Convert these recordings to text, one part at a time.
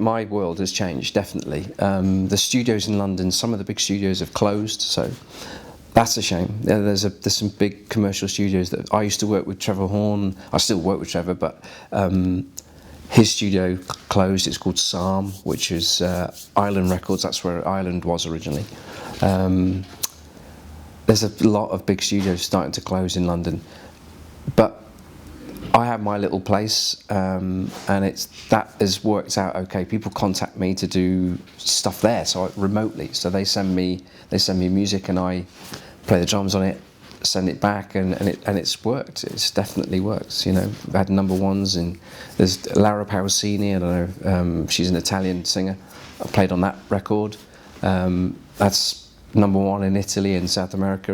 my world has changed, definitely. The studios in London, some of the big studios have closed, so that's a shame. There's some big commercial studios that I used to work with. Trevor Horn, I still work with Trevor, but his studio closed. It's called Soan, which is Island Records. That's where Island was originally. There's a lot of big studios starting to close in London, but I have my little place, and that has worked out okay. People contact me to do stuff there, so remotely. So they send me music, and I play the drums on it, send it back, and it's worked. It's definitely worked. You know, I've had number ones, and there's Laura Pausini. I don't know. She's an Italian singer. I played on that record. That's number one in Italy and South America,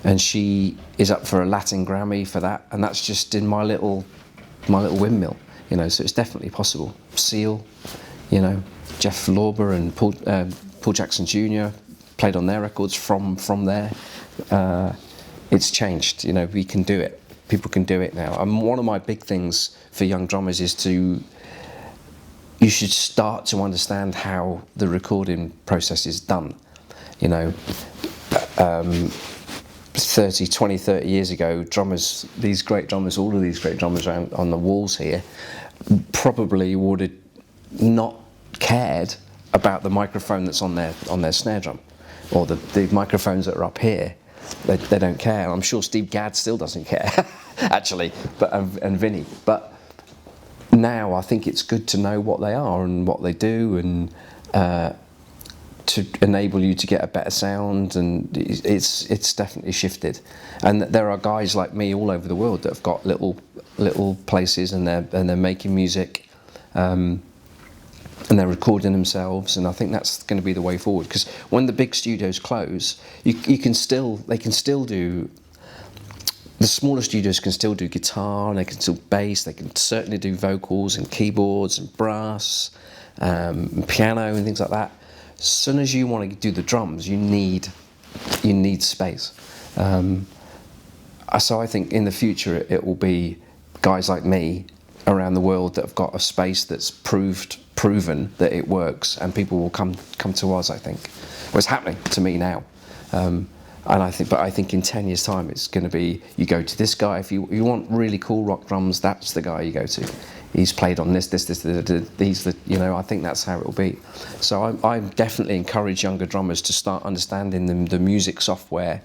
and she is up for a Latin Grammy for that, and that's just in my little windmill, you know. So it's definitely possible. Seal, you know, Jeff Lorber and Paul Jackson Jr. played on their records from there. It's changed, you know. We can do it. People can do it now. And one of my big things for young drummers is you should start to understand how the recording process is done. You know, 30 years ago, drummers, these great drummers, all of these great drummers around on the walls here, probably would have not cared about the microphone that's on their snare drum, or the microphones that are up here. They don't care. I'm sure Steve Gadd still doesn't care, actually, and Vinny. But now I think it's good to know what they are and what they do, and to enable you to get a better sound. And it's definitely shifted. And there are guys like me all over the world that have got little places, and they're making music, and they're recording themselves. And I think that's going to be the way forward, because when the big studios close, they can still do. The smaller studios can still do guitar, and they can still bass, they can certainly do vocals and keyboards and brass, and piano and things like that. As soon as you want to do the drums, you need space. So I think in the future it will be guys like me around the world that have got a space that's proven that it works, and people will come to us, I think. Well, it's happening to me now. And I think in 10 years' time, it's going to be, you go to this guy. If you want really cool rock drums, that's the guy you go to. He's played on this, you know. I think that's how it will be. So I definitely encourage younger drummers to start understanding the music software,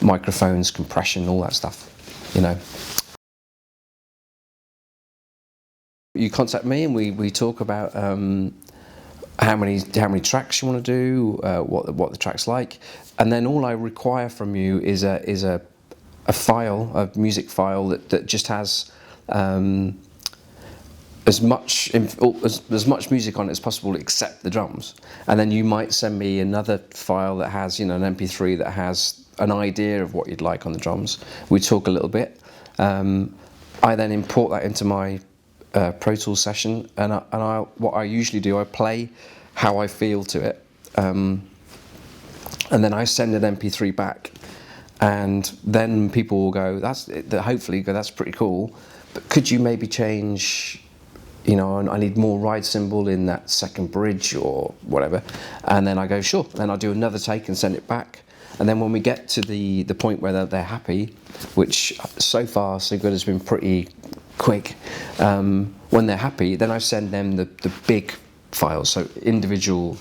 microphones, compression, all that stuff, you know. You contact me, and we talk about how many tracks you want to do, what the track's like, and then all I require from you is a file, a music file that just has as much music on it as possible, except the drums. And then you might send me another file that has, you know, an MP3 that has an idea of what you'd like on the drums. We talk a little bit. I then import that into my Pro Tools session, and what I usually do, I play how I feel to it, and then I send an MP3 back, and then people will go, hopefully go, that's pretty cool, but could you maybe change, you know, I need more ride cymbal in that second bridge or whatever, and then I go, sure. Then I'll do another take and send it back, and then when we get to the point where they're happy, which so far so good, has been pretty quick, when they're happy, then I send them the big files. So individual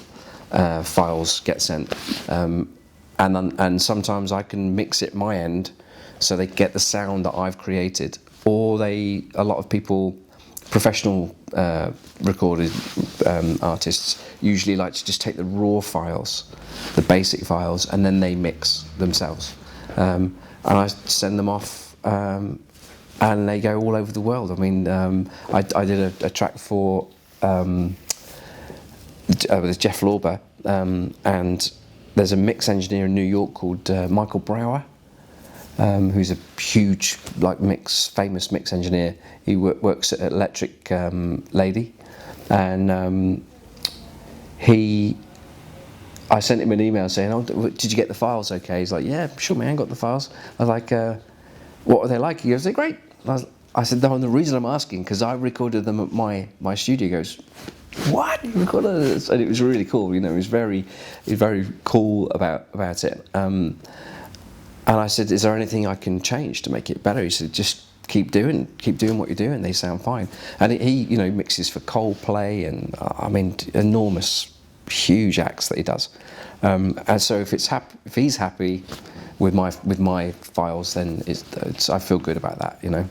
files get sent, and sometimes I can mix it my end, so they get the sound that I've created. Or a lot of people, professional recorded artists, usually like to just take the raw files, the basic files, and then they mix themselves, and I send them off. And they go all over the world. I mean, I did a track for with Jeff Lorber, and there's a mix engineer in New York called Michael Brower, who's a huge, like, famous mix engineer. He works at Electric Lady, and I sent him an email saying, "Oh, did you get the files okay?" He's like, "Yeah, sure, man, got the files." I was like, "What are they like?" He goes, "They're great." I said, no, and the reason I'm asking, because I recorded them at my studio. He goes, what? You recorded this? And it was really cool, you know, he was very cool about it. And I said, is there anything I can change to make it better? He said, just keep doing what you're doing, they sound fine. And he, you know, mixes for Coldplay and, I mean, enormous, huge acts that he does. And so if he's happy with my files, then I feel good about that, you know.